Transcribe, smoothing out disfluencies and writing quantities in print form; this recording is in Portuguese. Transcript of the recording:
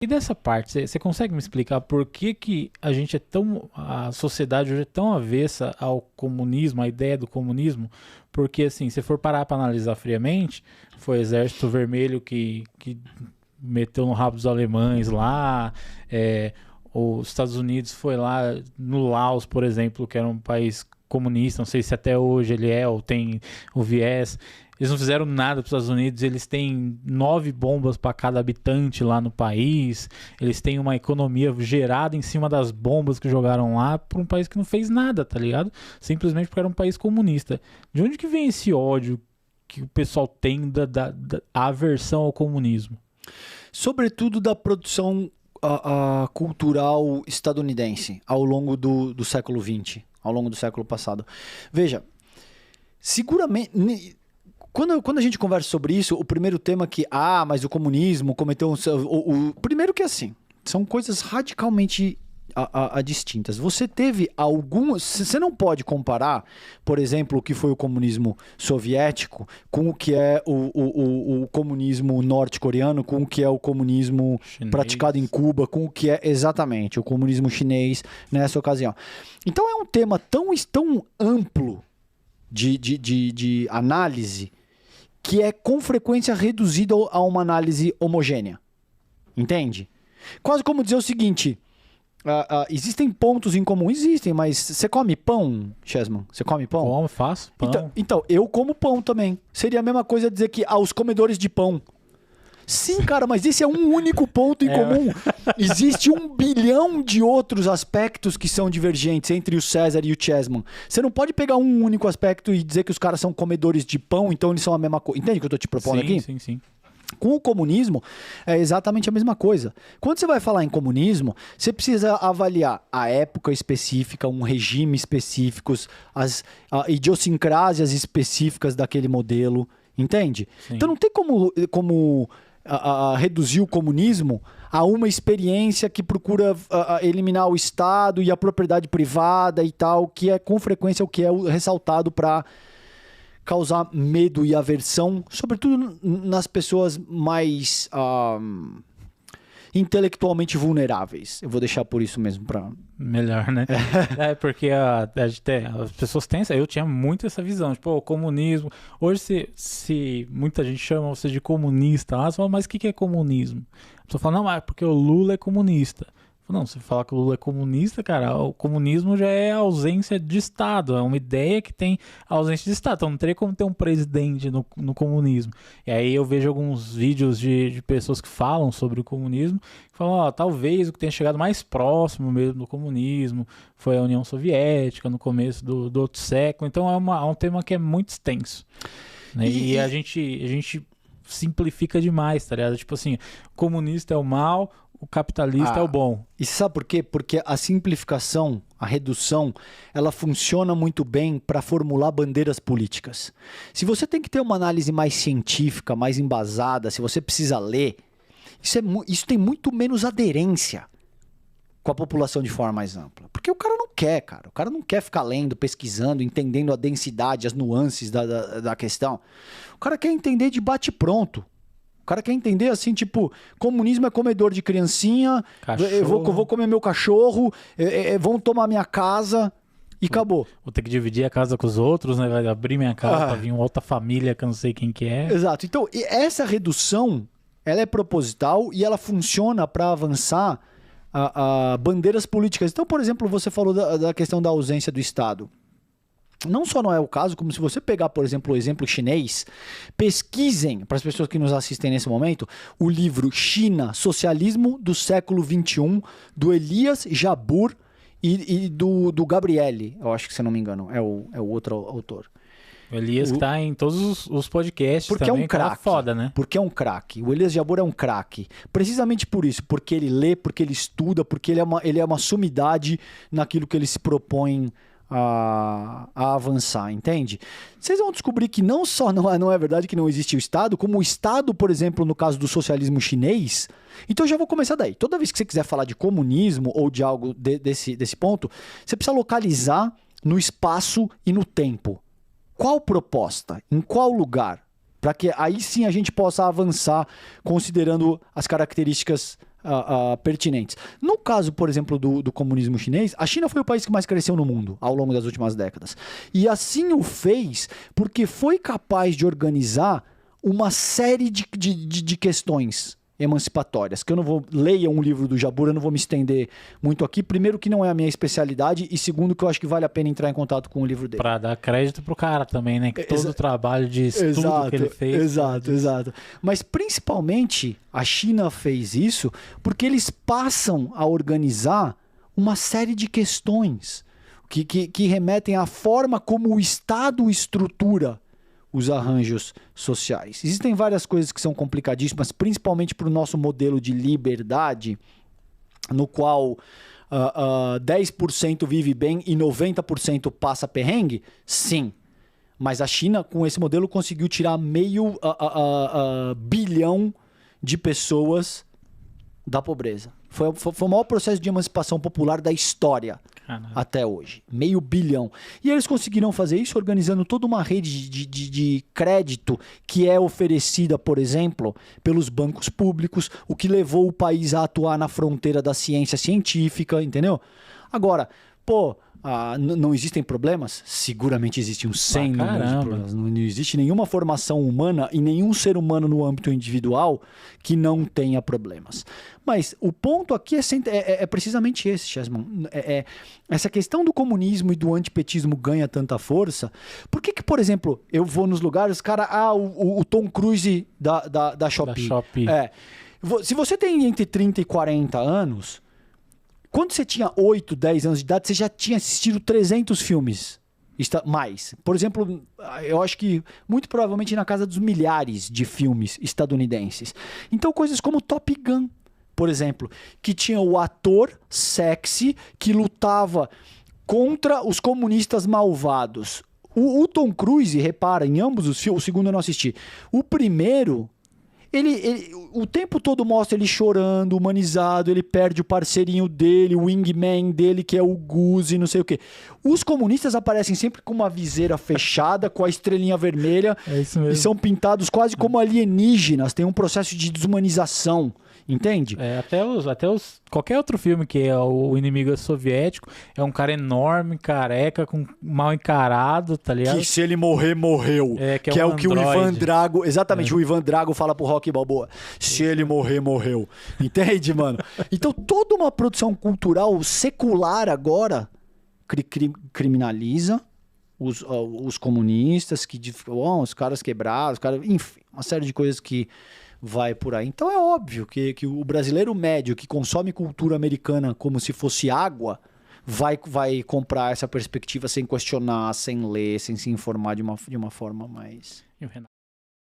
E dessa parte, você consegue me explicar por que que a sociedade hoje é tão avessa ao comunismo, à ideia do comunismo? Porque, assim, se for parar para analisar friamente, foi o Exército Vermelho que meteu no rabo dos alemães lá, os Estados Unidos foi lá no Laos, por exemplo, que era um país comunista, não sei se até hoje ele é ou tem o viés. Eles não fizeram nada para os Estados Unidos, eles têm 9 bombas para cada habitante lá no país, eles têm uma economia gerada em cima das bombas que jogaram lá para um país que não fez nada, tá ligado? Simplesmente porque era um país comunista. De onde que vem esse ódio que o pessoal tem da aversão ao comunismo? Sobretudo da produção cultural estadunidense ao longo do século XX, ao longo do século passado. Veja, seguramente... Quando a gente conversa sobre isso, o primeiro tema mas o comunismo cometeu... primeiro que assim, são coisas radicalmente distintas. Você teve algumas... Você não pode comparar, por exemplo, o que foi o comunismo soviético com o que é o comunismo norte-coreano, com o que é o comunismo praticado em Cuba, com o que é exatamente o comunismo chinês nessa ocasião. Então é um tema tão amplo de análise que é com frequência reduzido a uma análise homogênea. Entende? Quase como dizer o seguinte, existem pontos em comum? Existem, mas você come pão, Chessman? Você come pão? Como, faço pão. Então, eu como pão também. Seria a mesma coisa dizer que os comedores de pão. Sim, cara, mas esse é um único ponto em comum. Existe 1 bilhão de outros aspectos que são divergentes entre o César e o Chessman. Você não pode pegar um único aspecto e dizer que os caras são comedores de pão, então eles são a mesma coisa. Entende o que eu tô te propondo aqui? Sim. Com o comunismo, é exatamente a mesma coisa. Quando você vai falar em comunismo, você precisa avaliar a época específica, um regime específico, as idiosincrásias específicas daquele modelo, entende? Sim. Então não tem como reduzir o comunismo a uma experiência que procura eliminar o Estado e a propriedade privada e tal, que é com frequência o que é ressaltado para causar medo e aversão, sobretudo nas pessoas mais intelectualmente vulneráveis. Eu vou deixar por isso mesmo para... Melhor, né? Porque as pessoas têm eu tinha muito essa visão, tipo, o comunismo. Hoje, se muita gente chama você de comunista, você fala, mas o que é comunismo? A pessoa fala, não, mas porque o Lula é comunista. Não, se falar que o Lula é comunista, cara, o comunismo já é ausência de Estado, é uma ideia que tem ausência de Estado, então não teria como ter um presidente no comunismo. E aí eu vejo alguns vídeos de pessoas que falam sobre o comunismo, que falam, talvez o que tenha chegado mais próximo mesmo do comunismo foi a União Soviética no começo do outro século, então é um tema que é muito extenso, né? E a gente simplifica demais, tá ligado? Tipo assim, o comunista é o mal, o capitalista é o bom. E sabe por quê? Porque a simplificação, a redução, ela funciona muito bem para formular bandeiras políticas. Se você tem que ter uma análise mais científica, mais embasada, se você precisa ler, isso tem muito menos aderência com a população de forma mais ampla. Porque o cara não quer, cara. O cara não quer ficar lendo, pesquisando, entendendo a densidade, as nuances da questão. O cara quer entender de bate-pronto. O cara quer entender assim, tipo, comunismo é comedor de criancinha, eu vou comer meu cachorro, vão tomar minha casa e acabou. Vou ter que dividir a casa com os outros, né? Vai abrir minha casa pra vir uma outra família que eu não sei quem que é. Exato. Então, essa redução, ela é proposital e ela funciona para avançar bandeiras políticas. Então, por exemplo, você falou da questão da ausência do Estado. Não só não é o caso, como se você pegar, por exemplo, o exemplo chinês, pesquisem, para as pessoas que nos assistem nesse momento, o livro China, Socialismo do Século XXI, do Elias Jabbour e do Gabriele, eu acho que, se não me engano, é o outro autor. O Elias tá em todos os podcasts porque também, é um craque, foda, né? Porque é um craque. O Elias Jabbour é um craque. Precisamente por isso, porque ele lê, porque ele estuda, porque ele é uma sumidade naquilo que ele se propõe a avançar, entende? Vocês vão descobrir que não só não é verdade que não existe o Estado, como o Estado, por exemplo, no caso do socialismo chinês. Então eu já vou começar daí. Toda vez que você quiser falar de comunismo ou de algo desse ponto, você precisa localizar no espaço e no tempo. Qual proposta? Em qual lugar? Para que aí sim a gente possa avançar considerando as características pertinentes. No caso, por exemplo, do comunismo chinês, a China foi o país que mais cresceu no mundo ao longo das últimas décadas. E assim o fez porque foi capaz de organizar uma série de questões emancipatórias, que eu não vou... Leia um livro do Jabbour, eu não vou me estender muito aqui. Primeiro, que não é a minha especialidade, e segundo, que eu acho que vale a pena entrar em contato com o livro dele. Pra dar crédito pro cara também, né? Que todo o trabalho de estudo que ele fez... Exato. Mas, principalmente, a China fez isso porque eles passam a organizar uma série de questões que remetem à forma como o Estado estrutura os arranjos sociais. Existem várias coisas que são complicadíssimas, principalmente para o nosso modelo de liberdade, no qual 10% vive bem e 90% passa perrengue. Sim, mas a China, com esse modelo, conseguiu tirar meio bilhão de pessoas da pobreza. Foi o maior processo de emancipação popular da história. Até hoje. 500 milhões. E eles conseguiram fazer isso organizando toda uma rede de crédito que é oferecida, por exemplo, pelos bancos públicos, o que levou o país a atuar na fronteira da ciência científica, entendeu? Agora, não existem problemas? Seguramente existem sem número de problemas. Não existe nenhuma formação humana e nenhum ser humano no âmbito individual que não tenha problemas. Mas o ponto aqui é precisamente esse, Chessman. Essa questão do comunismo e do antipetismo ganha tanta força. Por que, por exemplo, eu vou nos lugares, os caras... o Tom Cruise da Shopee. Se você tem entre 30 e 40 anos... Quando você tinha 8, 10 anos de idade, você já tinha assistido 300 filmes. Mais. Por exemplo, eu acho que muito provavelmente na casa dos milhares de filmes estadunidenses. Então, coisas como Top Gun, por exemplo, que tinha o ator sexy que lutava contra os comunistas malvados. O Tom Cruise, repara, em ambos os filmes, o segundo eu não assisti. O primeiro... Ele o tempo todo mostra ele chorando, humanizado, ele perde o parceirinho dele, o wingman dele, que é o Goose, não sei o quê. Os comunistas aparecem sempre com uma viseira fechada, com a estrelinha vermelha, e são pintados quase como alienígenas, tem um processo de desumanização. Entende? Qualquer outro filme que é o inimigo soviético é um cara enorme, careca, mal encarado, tá ligado? Que se ele morrer, morreu. Que é o que o Ivan Drago... Exatamente, o Ivan Drago fala pro Rocky Balboa. Se ele morrer, morreu. Entende, mano? Então, toda uma produção cultural secular agora criminaliza os comunistas, os caras quebrados, enfim, uma série de coisas que vai por aí. Então é óbvio que o brasileiro médio que consome cultura americana como se fosse água vai comprar essa perspectiva sem questionar, sem ler, sem se informar de uma forma mais...